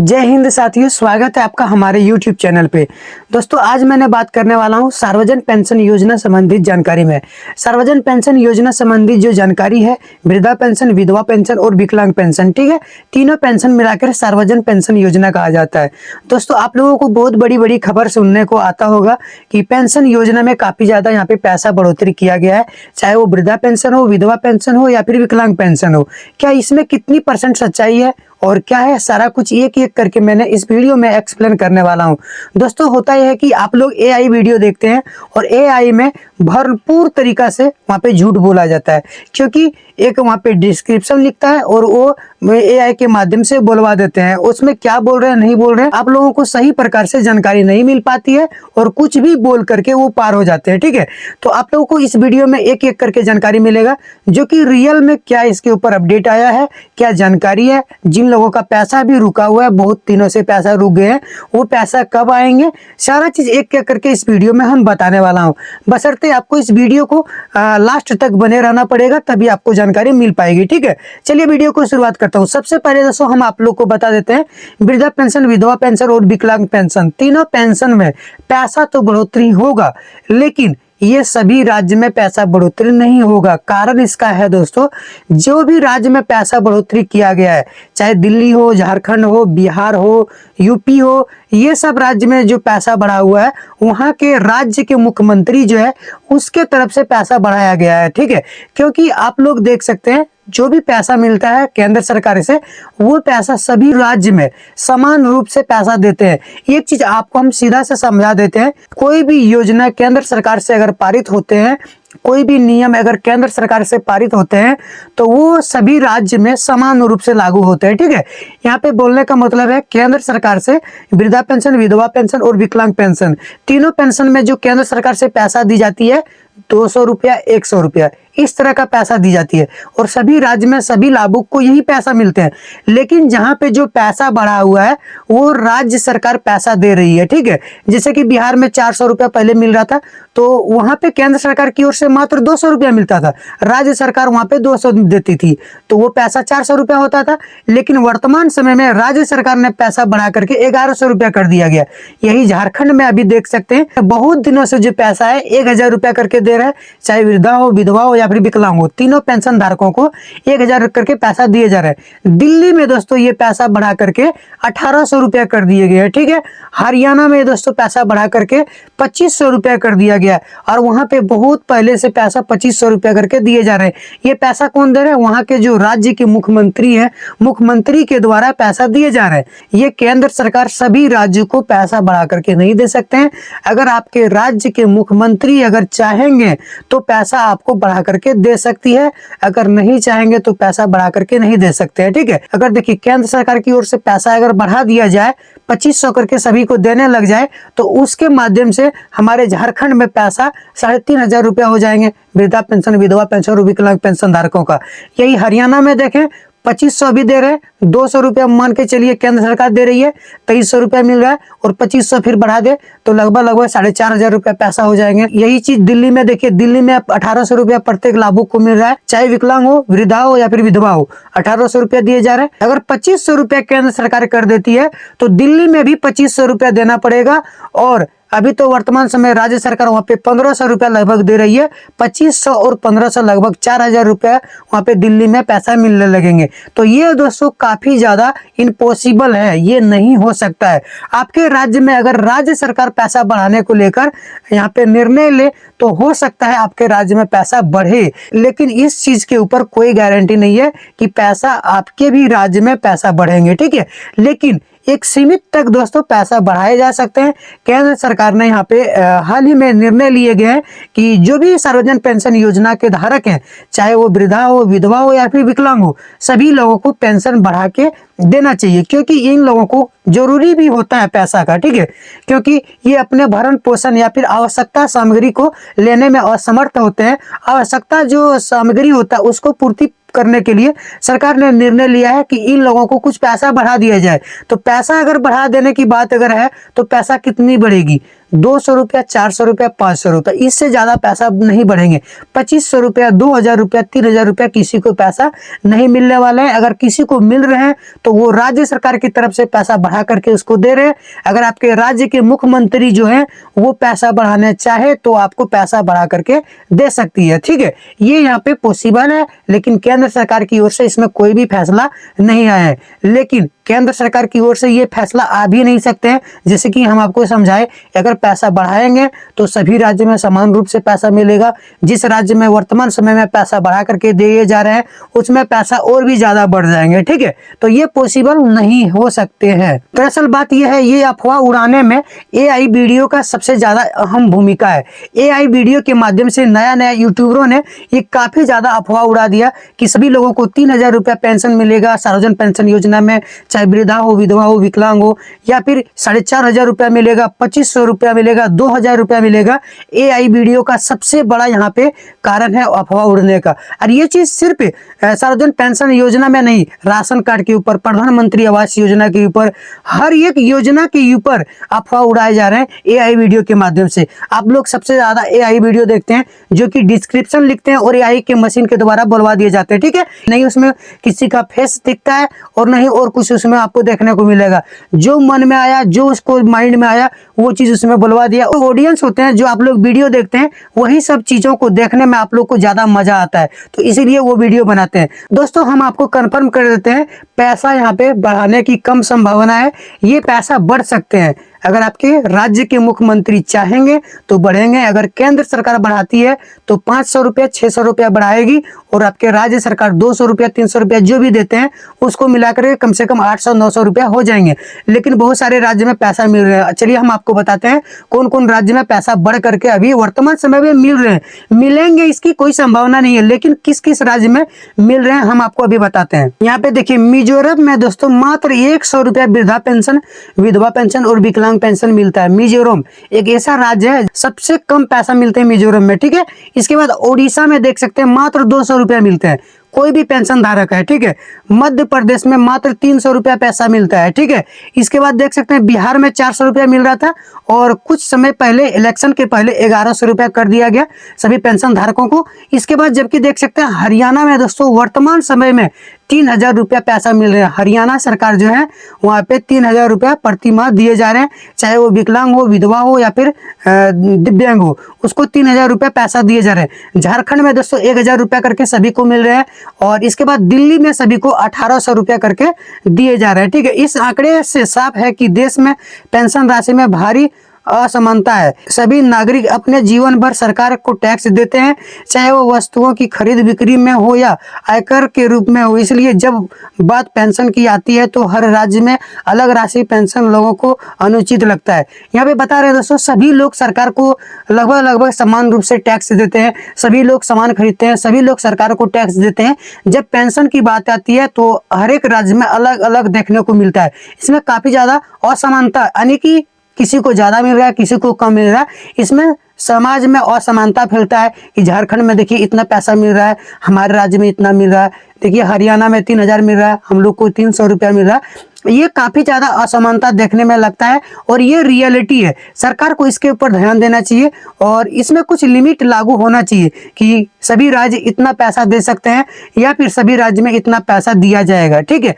जय हिंद साथियों, स्वागत है आपका हमारे YouTube चैनल पे। दोस्तों, आज मैंने बात करने वाला हूँ सार्वजनिक पेंशन योजना संबंधित जानकारी में। सार्वजनिक पेंशन योजना संबंधित जो जानकारी है, वृद्धा पेंशन, विधवा पेंशन और विकलांग पेंशन, ठीक है, तीनों पेंशन मिलाकर सार्वजनिक पेंशन योजना कहा जाता है। दोस्तों, आप लोगों को बहुत बड़ी बड़ी खबर सुनने को आता होगा कि पेंशन योजना में काफी ज्यादा यहाँ पे पैसा बढ़ोतरी किया गया है, चाहे वो वृद्धा पेंशन हो, विधवा पेंशन हो या फिर विकलांग पेंशन हो। क्या इसमें कितनी % सच्चाई है और क्या है, सारा कुछ एक एक करके मैंने इस वीडियो में एक्सप्लेन करने वाला हूं। दोस्तों, होता यह है कि आप लोग AI वीडियो देखते हैं और AI में भरपूर तरीका से वहां पे झूठ बोला जाता है, क्योंकि एक वहां पे डिस्क्रिप्शन लिखता है और वो AI के माध्यम से बोलवा देते हैं। उसमें क्या बोल रहे हैं, नहीं बोल रहे हैं, आप लोगों को सही प्रकार से जानकारी नहीं मिल पाती है और कुछ भी बोल करके वो पार हो जाते हैं। ठीक है, तो आप लोगों को इस वीडियो में एक एक करके जानकारी मिलेगा, जो कि रियल में क्या इसके ऊपर अपडेट आया है, क्या जानकारी है। जिन लोगों का पैसा भी रुका हुआ है, बहुत दिनों से पैसा रुक गए हैं, वो पैसा कब आएंगे, सारा चीज एक एक करके इस वीडियो में हम बताने वाला हूं। बशर्ते आपको इस वीडियो को लास्ट तक बने रहना पड़ेगा, तभी आपको जानकारी मिल पाएगी। ठीक है, चलिए वीडियो को शुरुआत करता हूं। सबसे पहले दोस्तों, हम आप लोग को बता देते हैं, वृद्धा पेंशन, विधवा पेंशन और विकलांग पेंशन, तीनों पेंशन में पैसा तो बढ़ोतरी होगा, लेकिन ये सभी राज्य में पैसा बढ़ोतरी नहीं होगा। कारण इसका है दोस्तों, जो भी राज्य में पैसा बढ़ोतरी किया गया है, चाहे दिल्ली हो, झारखंड हो, बिहार हो, यूपी हो, ये सब राज्य में जो पैसा बढ़ा हुआ है, वहां के राज्य के मुख्यमंत्री जो है उसके तरफ से पैसा बढ़ाया गया है। ठीक है, क्योंकि आप लोग देख सकते हैं, जो भी पैसा मिलता है केंद्र सरकार से, वो पैसा सभी राज्य में समान रूप से पैसा देते हैं। एक चीज आपको हम सीधा से समझा देते हैं, कोई भी योजना केंद्र सरकार से अगर पारित होते हैं, कोई भी नियम अगर केंद्र सरकार से पारित होते हैं, तो वो सभी राज्य में समान रूप से लागू होते हैं। ठीक है, यहाँ पे बोलने का मतलब है, केंद्र सरकार से वृद्धा पेंशन, विधवा पेंशन और विकलांग पेंशन, तीनों पेंशन में जो केंद्र सरकार से पैसा दी जाती है, 200 रुपया, 100 रुपया, इस तरह का पैसा दी जाती है और सभी राज्य में सभी लाभुक को यही पैसा मिलते हैं। लेकिन जहां पे जो पैसा बढ़ा हुआ है, वो राज्य सरकार पैसा दे रही है। ठीक है, जैसे कि बिहार में 400 रुपया पहले मिल रहा था, तो वहां पे केंद्र सरकार की ओर से मात्र 200 रुपया मिलता था, राज्य सरकार वहां पे 200 देती थी, तो वो पैसा 400 रुपया होता था। लेकिन वर्तमान समय में राज्य सरकार ने पैसा बढ़ा करके 1100 रुपया कर दिया गया। यही झारखंड में अभी देख सकते हैं, बहुत दिनों से जो पैसा है 1000 रुपया करके दे रहा है, चाहे वृद्धा हो, विधवा हो या फिर विकलांग हो, तीनों पेंशन धारकों को 1000 करके पैसा दिए जा रहे हैं। दिल्ली में दोस्तों ये पैसा बढ़ा करके 1800 रुपया कर दिए गए। ठीक है, हरियाणा में दोस्तों पैसा बढ़ा करके 2500 रुपया कर दिया गया और वहां पे बहुत पहले से पैसा 2500 रुपया करके दिए जा रहे हैं। ये पैसा कौन दे रहे हैं? वहां के जो राज्य के मुख्यमंत्री हैं, मुख्यमंत्री के द्वारा पैसा दिए जा रहे हैं। ये केंद्र सरकार सभी राज्यों को पैसा बढ़ा करके नहीं दे सकते हैं। अगर आपके राज्य के मुख्यमंत्री अगर चाहेंगे तो पैसा आपको बढ़ा करके दे सकती है, अगर नहीं चाहेंगे तो पैसा बढ़ा करके नहीं दे सकते हैं। ठीक है, अगर देखिए केंद्र सरकार की ओर से पैसा अगर बढ़ा दिया जाए, 2500 करके सभी को देने लग जाए, तो उसके माध्यम से हमारे झारखंड में पैसा 3500 रुपया हो जाएंगे, वृद्धा पेंशन, विधवा पेंशन और विकलांग पेंशन धारकों का। यही हरियाणा में देखें, 2500 भी दे रहे हैं, 200 रुपया मान के चलिए केंद्र सरकार दे रही है, 2300 रुपया मिल रहा है और 2500 फिर बढ़ा दे तो लगभग 4500 रुपया पैसा हो जाएंगे। यही चीज दिल्ली में देखिए, दिल्ली में 1800 रुपया प्रत्येक लाभुक को मिल रहा है, चाहे विकलांग हो, वृद्धा हो या फिर विधवा हो, 1800 रुपया दिए जा रहे हैं। अगर 2500 रुपया केंद्र सरकार कर देती है, तो दिल्ली में भी 2500 रुपया देना पड़ेगा। और अभी तो वर्तमान समय राज्य सरकार वहां पे 1500 रुपया लगभग दे रही है, 2500 और 1500 लगभग 4000 रुपया वहां पे दिल्ली में पैसा मिलने लगेंगे। तो ये दोस्तों काफी ज्यादा इम्पॉसिबल है, ये नहीं हो सकता है। आपके राज्य में अगर राज्य सरकार पैसा बढ़ाने को लेकर यहाँ पे निर्णय ले, तो हो सकता है आपके राज्य में पैसा बढ़े, लेकिन इस चीज के ऊपर कोई गारंटी नहीं है कि पैसा आपके भी राज्य में पैसा बढ़ेंगे। ठीक है, लेकिन एक सीमित तक दोस्तों पैसा बढ़ाए जा सकते हैं। केंद्र सरकार ने यहाँ पे हाल ही में निर्णय लिए गए हैं कि जो भी सार्वजनिक पेंशन योजना के धारक हैं, चाहे वो वृद्धा हो, विधवा हो या फिर विकलांग हो, सभी लोगों को पेंशन बढ़ा के देना चाहिए, क्योंकि इन लोगों को जरूरी भी होता है पैसा का। ठीक है, क्योंकि ये अपने भरण पोषण या फिर आवश्यकता सामग्री को लेने में असमर्थ होते हैं। आवश्यकता जो सामग्री होता है उसको पूर्ति करने के लिए सरकार ने निर्णय लिया है कि इन लोगों को कुछ पैसा बढ़ा दिया जाए। तो पैसा अगर बढ़ा देने की बात अगर है, तो पैसा कितनी बढ़ेगी? 200 रुपया, 400 रुपया, 500 रुपया, इससे ज्यादा पैसा नहीं बढ़ेंगे। 2500 रुपया, 2000 रुपया, 3000 रुपया किसी को पैसा नहीं मिलने वाला है। अगर किसी को मिल रहे हैं तो वो राज्य सरकार की तरफ से पैसा बढ़ा करके उसको दे रहे हैं। अगर आपके राज्य के मुख्यमंत्री जो है वो पैसा बढ़ाना चाहे तो आपको पैसा बढ़ा करके दे सकती है, ठीक है। ये यहाँ पे पॉसिबल है, लेकिन केंद्र सरकार की ओर से इसमें कोई भी फैसला नहीं आया है। लेकिन केंद्र सरकार की ओर से ये फैसला आ भी नहीं सकते हैं। जैसे कि हम आपको समझाए, अगर पैसा बढ़ाएंगे तो सभी राज्य में समान रूप से पैसा मिलेगा। जिस राज्य में वर्तमान समय में पैसा बढ़ा करके दिए जा रहे हैं उसमें पैसा और भी ज्यादा बढ़ जाएंगे, ठीक है। तो ये पॉसिबल नहीं हो सकते हैं। दरअसल बात यह है, ये अफवाह उड़ाने में एआई वीडियो का सबसे ज्यादा अहम भूमिका है। एआई वीडियो के माध्यम से नया नया यूट्यूबरों ने ये काफी ज्यादा अफवाह उड़ा दिया कि सभी लोगों को 3000 रुपया पेंशन मिलेगा सार्वजनिक पेंशन योजना में, चाहे वृद्धा हो, विधवा हो, विकलांग हो, या फिर 4500 रुपया मिलेगा, 2500 रुपया मिलेगा, 2000 रुपया मिलेगा। एआई वीडियो का सबसे बड़ा यहाँ पे कारण है अफवाह उड़ने का। और ये चीज सिर्फ सार्वजनिक पेंशन योजना में नहीं, राशन कार्ड के ऊपर, प्रधानमंत्री आवास योजना के ऊपर, हर एक योजना के ऊपर अफवाह उड़ाए जा रहे हैं एआई वीडियो के माध्यम से। आप लोग सबसे ज्यादा एआई वीडियो देखते हैं जो कि डिस्क्रिप्शन लिखते हैं और एआई के मशीन के द्वारा बुलवा दिए जाते हैं, ठीक है। नहीं उसमें किसी का फेस दिखता है और नहीं और कुछ उसमें आपको देखने को मिलेगा। जो मन में आया, जो उसको माइंड में आया वो चीज उसमें बुलवा दिया। और ऑडियंस होते हैं जो आप लोग वीडियो देखते हैं, वही सब चीजों को देखने में आप लोग को ज्यादा मजा आता है, तो इसीलिए वो वीडियो बनाते हैं। दोस्तों हम आपको कंफर्म कर देते हैं, पैसा यहाँ पे बढ़ाने की कम संभावना है। ये पैसा बढ़ सकते हैं अगर आपके राज्य के मुख्यमंत्री चाहेंगे तो बढ़ेंगे। अगर केंद्र सरकार बढ़ाती है तो 500 रुपया, 600 रुपया बढ़ाएगी, और आपके राज्य सरकार 200 रुपया, 300 रुपया जो भी देते हैं उसको मिलाकर कम से कम 800-900 रुपया हो जाएंगे। लेकिन बहुत सारे राज्य में पैसा मिल रहे हैं। चलिए हम आपको बताते हैं कौन कौन राज्य में पैसा बढ़ करके अभी वर्तमान समय में मिल रहे हैं। मिलेंगे इसकी कोई संभावना नहीं है, लेकिन किस किस राज्य में मिल रहे हैं हम आपको अभी बताते हैं। यहाँ पे देखिए, मिजोरम में दोस्तों मात्र 100 रुपया वृद्धा पेंशन, विधवा पेंशन और विकलांग पेंशन मिलता है। मिजोरम एक ऐसा राज्य है सबसे कम पैसा मिलते हैं मिजोरम में, ठीक है। इसके बाद ओडिशा में देख सकते हैं मात्र 200 रुपया मिलते हैं, कोई भी पेंशन धारक है, ठीक है। मध्य प्रदेश में मात्र 300 रुपया पैसा मिलता है, ठीक है। इसके बाद देख सकते हैं बिहार में 400 रुपया मिल रहा था, और कुछ समय पहले इलेक्शन के पहले 1100 रुपया कर दिया गया सभी पेंशन धारकों को। इसके बाद जबकि देख सकते हैं हरियाणा में दोस्तों वर्तमान समय में 3000 रुपया पैसा मिल रहा है। हरियाणा सरकार जो है वहाँ पे 3000 रुपया प्रति माह दिए जा रहे हैं, चाहे वो विकलांग हो, विधवा हो या फिर दिव्यांग हो, उसको 3000 रुपया पैसा दिए जा रहे हैं। झारखंड में दोस्तों 1000 रुपया करके सभी को मिल रहे हैं, और इसके बाद दिल्ली में सभी को 1800 रुपया करके दिए जा रहे हैं, ठीक है। इस आंकड़े से साफ है कि देश में पेंशन राशि में भारी असमानता है। सभी नागरिक अपने जीवन भर सरकार को टैक्स देते हैं, चाहे वो वस्तुओं की खरीद बिक्री में हो या आयकर के रूप में हो। इसलिए जब बात पेंशन की आती है तो हर राज्य में अलग राशि पेंशन लोगों को अनुचित लगता है। यहाँ पे बता रहे हैं दोस्तों, सभी लोग सरकार को लगभग समान रूप से टैक्स देते हैं, सभी लोग सामान खरीदते हैं, सभी लोग सरकार को टैक्स देते हैं। जब पेंशन की बात आती है तो हर एक राज्य में अलग अलग देखने को मिलता है। इसमें काफी ज्यादा असमानता, यानी कि किसी को ज्यादा मिल रहा है, किसी को कम मिल रहा है। इसमें समाज में असमानता फैलता है कि झारखंड में देखिए इतना पैसा मिल रहा है, हमारे राज्य में इतना मिल रहा है, देखिए हरियाणा में 3000 मिल रहा है, हम लोग को 300 रुपया मिल रहा है। ये काफी ज्यादा असमानता देखने में लगता है, और ये रियलिटी है। सरकार को इसके ऊपर ध्यान देना चाहिए, और इसमें कुछ लिमिट लागू होना चाहिए कि सभी राज्य इतना पैसा दे सकते हैं या फिर सभी राज्य में इतना पैसा दिया जाएगा, ठीक है।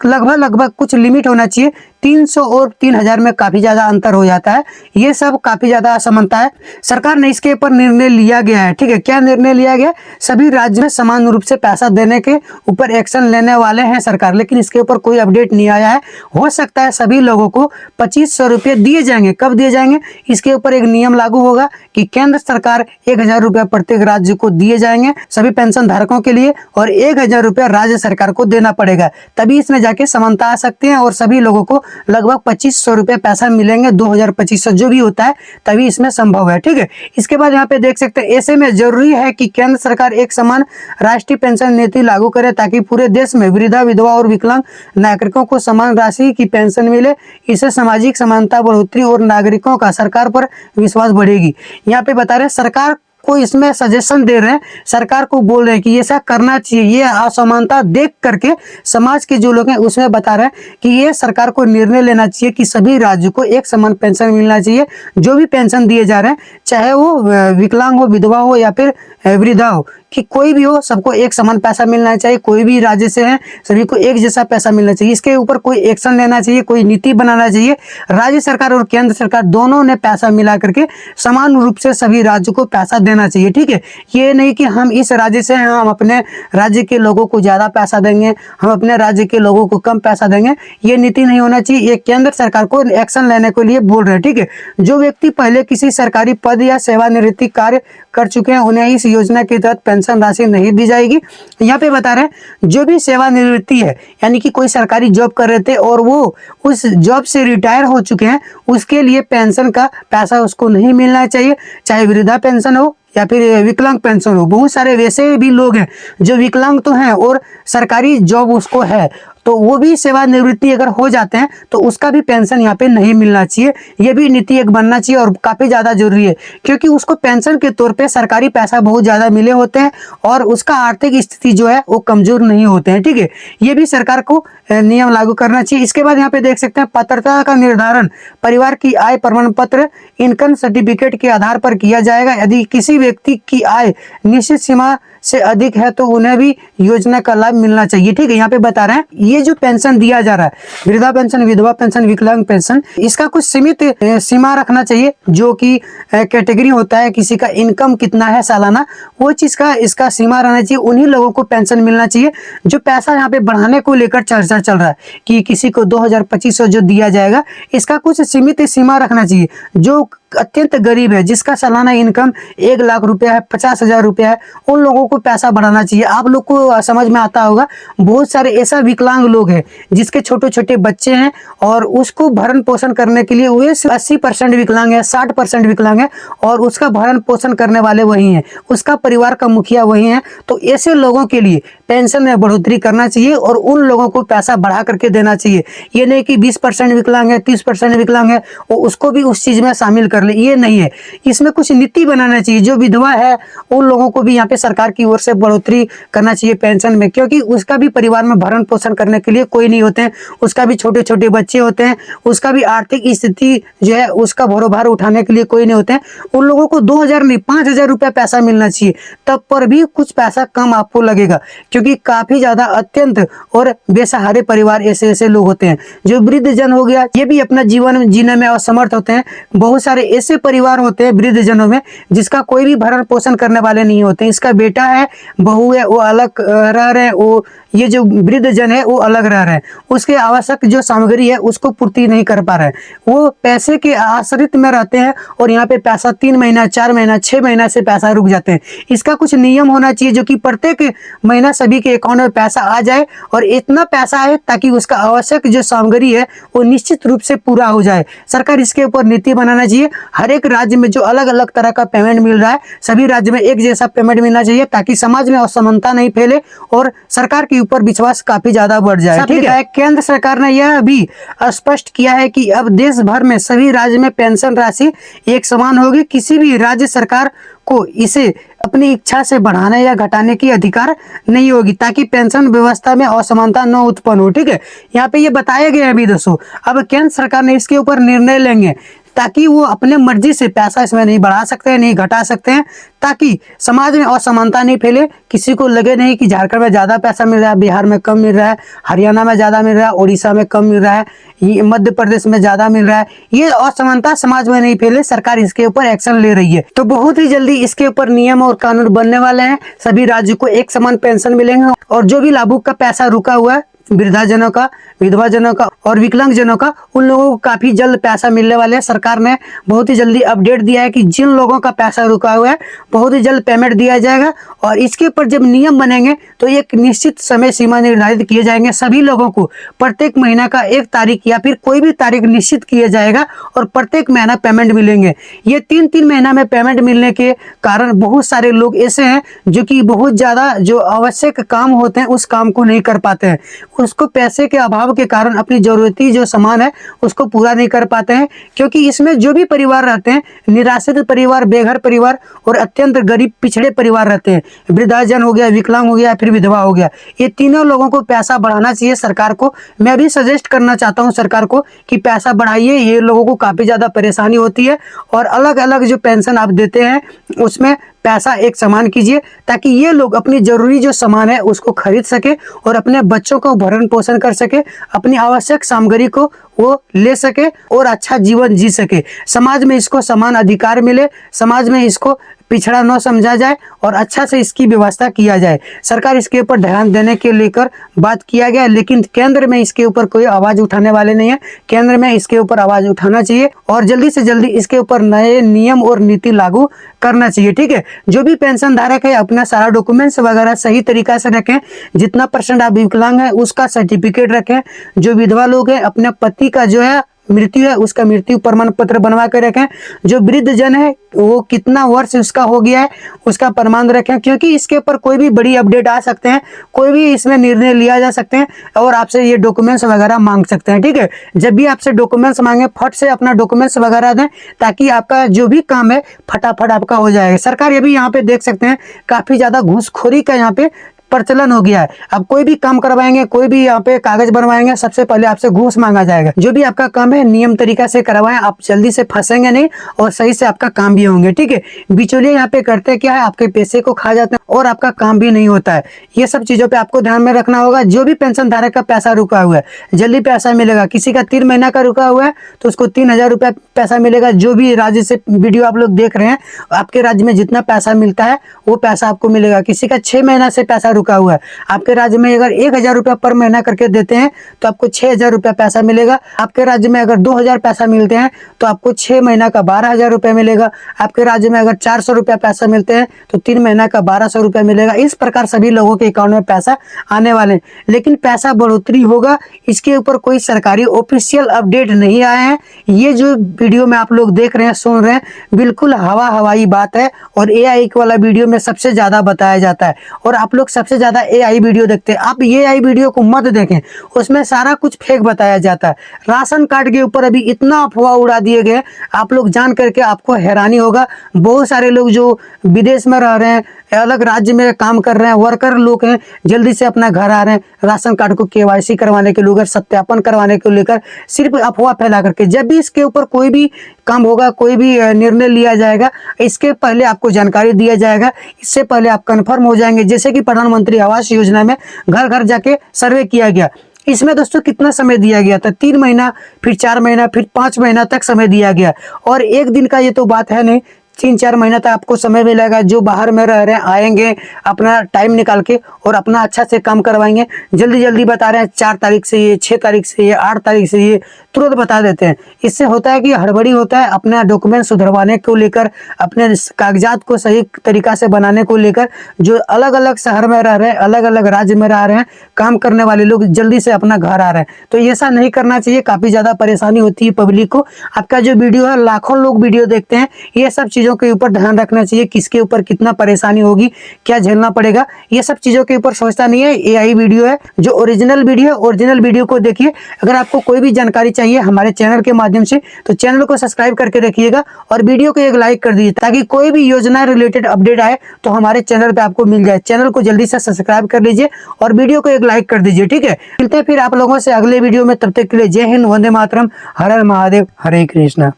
लगभग कुछ लिमिट होना चाहिए। 300 और 3000 में काफी ज्यादा अंतर हो जाता है। ये सब काफी ज्यादा असमानता है। सरकार ने इसके ऊपर निर्णय लिया गया है, ठीक है। क्या निर्णय लिया गया? सभी राज्य में समान रूप से पैसा देने के ऊपर एक्शन लेने वाले हैं सरकार, लेकिन इसके ऊपर कोई अपडेट नहीं आया है। हो सकता है सभी लोगों को 2500 रुपये दिए जाएंगे। कब दिए जाएंगे? इसके ऊपर एक नियम लागू होगा कि केंद्र सरकार 1000 रुपया प्रत्येक राज्य को दिए जाएंगे सभी पेंशन धारकों के लिए, और 1000 रुपया राज्य सरकार को देना पड़ेगा। तभी इसमें जाके समानता आ सकती है, और सभी लोगों को लगभग 2500 रुपये पैसा मिलेंगे, 2000-2500 जो भी होता है, तभी इसमें संभव है, ठीक है। इसके बाद यहाँ पे देख सकते हैं, ऐसे में जरूरी है कि केंद्र सरकार एक समान राष्ट्रीय पेंशन नीति लागू करे, ताकि पूरे देश में वृद्धा, विधवा और विकलांग नागरिकों को समान राशि की पेंशन मिले। इससे सामाजिक समानता बढ़ोतरी और नागरिकों का सरकार पर विश्वास बढ़ेगी। यहाँ पे बता रहे सरकार को इसमें सजेशन दे रहे हैं, सरकार को बोल रहे हैं कि ऐसा करना चाहिए। ये असमानता देख करके समाज के जो लोग हैं उसमें बता रहे हैं कि ये सरकार को निर्णय लेना चाहिए कि सभी राज्यों को एक समान पेंशन मिलना चाहिए। जो भी पेंशन दिए जा रहे हैं, चाहे वो विकलांग हो, विधवा हो या फिर वृद्धा हो, कि कोई भी हो, सबको एक समान पैसा मिलना चाहिए। कोई भी राज्य से है, सभी को एक जैसा पैसा मिलना चाहिए। इसके ऊपर कोई एक्शन लेना चाहिए, कोई नीति बनाना चाहिए। राज्य सरकार और केंद्र सरकार दोनों ने पैसा मिला करके समान रूप से सभी राज्यों को पैसा देना चाहिए, ठीक है। ये नहीं कि हम इस राज्य से हैं, हम अपने राज्य के लोगों को ज्यादा पैसा देंगे, हम अपने राज्य के लोगों को कम पैसा देंगे। ये नीति नहीं होना चाहिए। ये केंद्र सरकार को एक्शन लेने के लिए बोल रहे हैं, ठीक है। जो व्यक्ति पहले किसी सरकारी पद या सेवानिवृत्ति कार्य कर चुके हैं, उन्हें इस योजना के तहत पेंशन राशि नहीं दी जाएगी। यहाँ पे बता रहे हैं जो भी सेवानिवृत्ति है, यानी कि कोई सरकारी जॉब कर रहे थे और वो उस जॉब से रिटायर हो चुके हैं, उसके लिए पेंशन का पैसा उसको नहीं मिलना चाहिए। चाहे वृद्धा पेंशन हो या फिर विकलांग पेंशन हो। बहुत सारे वैसे भी लोग हैं जो विकलांग तो हैं और सरकारी जॉब उसको है, तो वो भी सेवानिवृत्ति अगर हो जाते हैं तो उसका भी पेंशन यहाँ पे नहीं मिलना चाहिए। ये भी नीति एक बनना चाहिए और काफ़ी ज़्यादा जरूरी है, क्योंकि उसको पेंशन के तौर पे सरकारी पैसा बहुत ज़्यादा मिले होते हैं और उसका आर्थिक स्थिति जो है वो कमज़ोर नहीं होते हैं, ठीक है। ये भी सरकार को नियम लागू करना चाहिए। इसके बाद यहाँ पे देख सकते हैं पात्रता का निर्धारण परिवार की आय प्रमाण पत्र इनकम सर्टिफिकेट के आधार पर किया जाएगा। यदि किसी व्यक्ति की आय निश्चित सीमा से अधिक है तो उन्हें भी योजना का लाभ मिलना चाहिए, ठीक है। यहाँ पे बता रहे हैं ये जो पेंशन दिया जा रहा है, वृद्धा पेंशन, विधवा पेंशन, विकलांग पेंशन, इसका कुछ सीमित सीमा रखना चाहिए। जो कि कैटेगरी होता है, किसी का इनकम कितना है सालाना, वो चीज का इसका सीमा रहना चाहिए। उन्हीं लोगों को पेंशन मिलना चाहिए। जो पैसा यहाँ पे बढ़ाने को लेकर चर्चा चल रहा है कि किसी को 2,000-2,500 जो दिया जाएगा, इसका कुछ सीमित सीमा रखना चाहिए। जो अत्यंत गरीब है, जिसका सालाना इनकम 1 लाख रुपया है, 50,000 रुपया है, उन लोगों को पैसा बढ़ाना चाहिए। आप लोग को समझ में आता होगा, बहुत सारे ऐसा विकलांग लोग हैं जिसके छोटे छोटे बच्चे हैं और उसको भरण पोषण करने के लिए वे 80% विकलांग है, 60% विकलांग है और उसका भरण पोषण करने वाले वही हैं, उसका परिवार का मुखिया वही है। तो ऐसे लोगों के लिए पेंशन में बढ़ोतरी करना चाहिए और उन लोगों को पैसा बढ़ा करके देना चाहिए। ये नहीं कि 20% विकलांग है, 30% विकलांग है, वो उसको भी उस चीज में शामिल कर ले, ये नहीं है। इसमें कुछ नीति बनाना चाहिए। जो विधवा है उन लोगों को भी यहाँ पे सरकार की ओर से बढ़ोतरी करना चाहिए पेंशन में, क्योंकि उसका भी परिवार में भरण पोषण करने के लिए कोई नहीं होते हैं, उसका भी छोटे छोटे बच्चे होते हैं, उसका भी आर्थिक स्थिति जो है उसका भार उठाने के लिए कोई नहीं होते हैं। उन लोगों को 2,000 नहीं 5,000 रुपया पैसा मिलना चाहिए, तब पर भी कुछ पैसा कम आपको लगेगा, क्योंकि काफी ज्यादा अत्यंत और बेसहारे परिवार ऐसे ऐसे लोग होते हैं। जो वृद्ध जन हो गया, ये भी अपना जीवन जीने में असमर्थ होते हैं। बहुत सारे ऐसे परिवार होते हैं वृद्ध जनों में जिसका कोई भी भरण पोषण करने वाले नहीं होते। इसका बेटा है, बहू है, वो अलग रह रहे हैं, वो ये जो वृद्ध जन है वो अलग रह रहे हैं, उसके आवश्यक जो सामग्री है उसको पूर्ति नहीं कर पा रहे हैं, वो पैसे के आश्रित में रहते हैं और यहाँ पे पैसा 3 महीना, 4 महीना, 6 महीना से पैसा रुक जाते हैं। इसका कुछ नियम होना चाहिए जो कि प्रत्येक महीना सभी के अकाउंट में पैसा आ जाए और इतना पैसा आए ताकि उसका आवश्यक जो सामग्री है वो निश्चित रूप से पूरा हो जाए। सरकार इसके ऊपर नीति बनाना चाहिए। हर एक राज्य में जो अलग अलग तरह का पेमेंट मिल रहा है, सभी राज्य में एक जैसा पेमेंट मिलना चाहिए ताकि समाज में असमानता नहीं फैले और सरकार के ऊपर विश्वास काफी ज्यादा बढ़ जाए, ठीक है। केंद्र सरकार ने यह भी स्पष्ट किया है कि अब देश भर में सभी राज्य में पेंशन राशि एक समान होगी। किसी भी राज्य सरकार को इसे अपनी इच्छा से बढ़ाने या घटाने की अधिकार नहीं होगी, ताकि पेंशन व्यवस्था में असमानता न उत्पन्न हो, ठीक है। यहाँ पे ये बताया गया है अभी दोस्तों। अब केंद्र सरकार ने इसके ऊपर निर्णय लेंगे ताकि वो अपने मर्जी से पैसा इसमें नहीं बढ़ा सकते हैं, नहीं घटा सकते हैं, ताकि समाज में असमानता नहीं फैले। किसी को लगे नहीं कि झारखंड में ज़्यादा पैसा मिल रहा है, बिहार में कम मिल रहा है, हरियाणा में ज़्यादा मिल रहा है, उड़ीसा में कम मिल रहा है, ये मध्य प्रदेश में ज़्यादा मिल रहा है। ये असमानता समाज में नहीं फैले, सरकार इसके ऊपर एक्शन ले रही है। तो बहुत ही जल्दी इसके ऊपर नियम और कानून बनने वाले हैं। सभी राज्यों को एक समान पेंशन मिलेंगे और जो भी लाभुक का पैसा रुका हुआ है, वृद्धाजनों का, विधवा जनों का और विकलांग जनों का, उन लोगों को काफी जल्द पैसा मिलने वाले हैं। सरकार ने बहुत ही जल्दी अपडेट दिया है कि जिन लोगों का पैसा रुका हुआ है बहुत ही जल्द पेमेंट दिया जाएगा और इसके ऊपर जब नियम बनेंगे तो एक निश्चित समय सीमा निर्धारित किए जाएंगे। सभी लोगों को प्रत्येक महीना का 1 तारीख या फिर कोई भी तारीख निश्चित किया जाएगा और प्रत्येक महीना पेमेंट मिलेंगे। ये 3-3 महीना में पेमेंट मिलने के कारण बहुत सारे लोग ऐसे हैं जो कि बहुत ज्यादा जो आवश्यक काम होते हैं उस काम को नहीं कर पाते हैं। उसको पैसे के अभाव के कारण अपनी जरूरती जो सामान है उसको पूरा नहीं कर पाते हैं, क्योंकि इसमें जो भी परिवार रहते हैं, निराश्रित परिवार, बेघर परिवार और अत्यंत गरीब पिछड़े परिवार रहते हैं, वृद्धाजन हो गया, विकलांग हो गया, फिर विधवा हो गया, ये तीनों लोगों को पैसा बढ़ाना चाहिए सरकार को। मैं भी सजेस्ट करना चाहता हूं सरकार को कि पैसा बढ़ाइए, ये लोगों को काफी ज्यादा परेशानी होती है। और अलग अलग जो पेंशन आप देते हैं उसमें पैसा एक समान कीजिए, ताकि ये लोग अपनी जरूरी जो सामान है उसको खरीद सके और अपने बच्चों को भरण पोषण कर सके, अपनी आवश्यक सामग्री को वो ले सके और अच्छा जीवन जी सके। समाज में इसको समान अधिकार मिले, समाज में इसको पिछड़ा न समझा जाए और अच्छा से इसकी व्यवस्था किया जाए। सरकार इसके ऊपर ध्यान देने के लेकर बात किया गया, लेकिन केंद्र में इसके ऊपर कोई आवाज उठाने वाले नहीं है। केंद्र में इसके ऊपर आवाज उठाना चाहिए और जल्दी से जल्दी इसके ऊपर नए नियम और नीति लागू करना चाहिए। ठीक है, जो भी पेंशन धारक है अपना सारा डॉक्यूमेंट्स वगैरह सही तरीका से रखें, जितना % आप विकलांग है उसका सर्टिफिकेट रखें, जो विधवा लोग हैं अपने पति का जो है मृत्यु है उसका मृत्यु प्रमाण पत्र बनवा कर रखें, जो वृद्ध जन है वो कितना वर्ष उसका हो गया है उसका प्रमाण रखें, क्योंकि इसके ऊपर कोई भी बड़ी अपडेट आ सकते हैं, कोई भी इसमें निर्णय लिया जा सकते हैं और आपसे ये डॉक्यूमेंट्स वगैरह मांग सकते हैं। ठीक है, जब भी आपसे डॉक्यूमेंट्स मांगे फट से अपना डॉक्यूमेंट्स वगैरह दें, ताकि आपका जो भी काम है फटाफट आपका हो जाएगा। सरकार ये भी यहाँ पे देख सकते हैं काफी ज्यादा घूसखोरी का यहाँ पे प्रचलन हो गया है। अब कोई भी काम करवाएंगे, कोई भी यहाँ पे कागज बनवाएंगे, सबसे पहले आपसे घूस मांगा जाएगा। जो भी आपका काम है नियम तरीका से करवाएं, आप जल्दी से फंसेंगे नहीं और सही से आपका काम भी होंगे। ठीक है, बिचौलिए यहाँ पे करते क्या है, आपके पैसे को खा जाते हैं और आपका काम भी नहीं होता है। ये सब चीजों पे आपको ध्यान में रखना होगा। जो भी पेंशन धारक का पैसा रुका हुआ है जल्दी पैसा मिलेगा। किसी का 3 महीना का रुका हुआ है तो उसको 3000 रुपया पैसा मिलेगा। जो भी राज्य से वीडियो आप लोग देख रहे हैं, आपके राज्य में जितना पैसा मिलता है वो पैसा आपको मिलेगा। किसी का 6 महीना से पैसा रुका हुआ है, आपके राज्य में अगर 1000 रुपया पर महीना करके देते हैं तो आपको 6000 रुपया पैसा मिलेगा। आपके राज्य में अगर 2000 पैसा मिलते हैं तो आपको 6 महीना का 12000 रुपया मिलेगा। आपके राज्य में अगर 400 रुपया पैसा मिलते हैं तो 3 महीना का 1200 रुपया मिलेगा। इस प्रकार सभी लोगों के अकाउंट में पैसा आने वाले हैं, लेकिन पैसा बढ़ोतरी होगा इसके ऊपर कोई सरकारी ऑफिशियल अपडेट नहीं आया है। ये जो वीडियो में आप लोग देख रहे हैं, सुन रहे हैं, बिल्कुल हवाई बात है और AI वाला वीडियो में सबसे ज्यादा बताया जाता है और आप लोग सबसे ज्यादा AI वीडियो देखते हैं। आप ये AI वीडियो को मत देखें, उसमें सारा कुछ फेक बताया जाता है। राशन कार्ड के ऊपर अभी इतना अफवाह उड़ा दिए गए, आप लोग जान करके आपको हैरानी होगा। बहुत सारे लोग जो विदेश में रह रहे हैं, अलग राज्य में काम कर रहे हैं, वर्कर लोग हैं, जल्दी से अपना घर आ रहे हैं राशन कार्ड को KYC करवाने के लेकर, सत्यापन करवाने को लेकर, सिर्फ अफवाह फैला करके। जब भी इसके ऊपर कोई भी काम होगा, कोई भी निर्णय लिया जाएगा, इसके पहले आपको जानकारी दिया जाएगा, इससे पहले आप कंफर्म हो जाएंगे। जैसे कि प्रधानमंत्री आवास योजना में घर घर जाके सर्वे किया गया, इसमें दोस्तों कितना समय दिया गया था, 3 महीना, फिर 4 महीना, फिर 5 महीना तक समय दिया गया। और एक दिन का ये तो बात है नहीं, 3-4 महीना तक आपको समय मिलेगा। जो बाहर में रह रहे हैं आएंगे अपना टाइम निकाल के और अपना अच्छा से काम करवाएंगे। जल्दी जल्दी बता रहे हैं 4 तारीख से ये, 6 तारीख से ये, 8 तारीख से ये, तुरंत बता देते हैं। इससे होता है कि हड़बड़ी होता है अपना डॉक्यूमेंट सुधरवाने को लेकर, अपने कागजात को सही तरीका से बनाने को लेकर। जो अलग अलग शहर में रह रहे हैं, अलग अलग राज्य में रह रहे हैं, काम करने वाले लोग जल्दी से अपना घर आ रहे हैं, तो ऐसा नहीं करना चाहिए। काफी ज्यादा परेशानी होती है पब्लिक को। आपका जो वीडियो है, लाखों लोग वीडियो देखते हैं, ये सब चीजों के ऊपर ध्यान रखना चाहिए। किसके ऊपर कितना परेशानी होगी, क्या झेलना पड़ेगा, ये सब चीजों के ऊपर सोचता नहीं है। AI वीडियो है, जो ओरिजिनल वीडियो है, ओरिजिनल वीडियो को देखिए। अगर आपको कोई भी जानकारी चाहिए हमारे चैनल के माध्यम से, तो चैनल को सब्सक्राइब करके रखिएगा और वीडियो को एक लाइक कर दीजिए, ताकि कोई भी योजना रिलेटेड अपडेट आए तो हमारे चैनल पे आपको मिल जाए। चैनल को जल्दी से सब्सक्राइब कर लीजिए और वीडियो को एक लाइक कर दीजिए। ठीक है, मिलते हैं फिर आप लोगों से अगले वीडियो में। तब तक के लिए जय हिंद, वंदे मातरम, हर हर महादेव, हरे कृष्णा।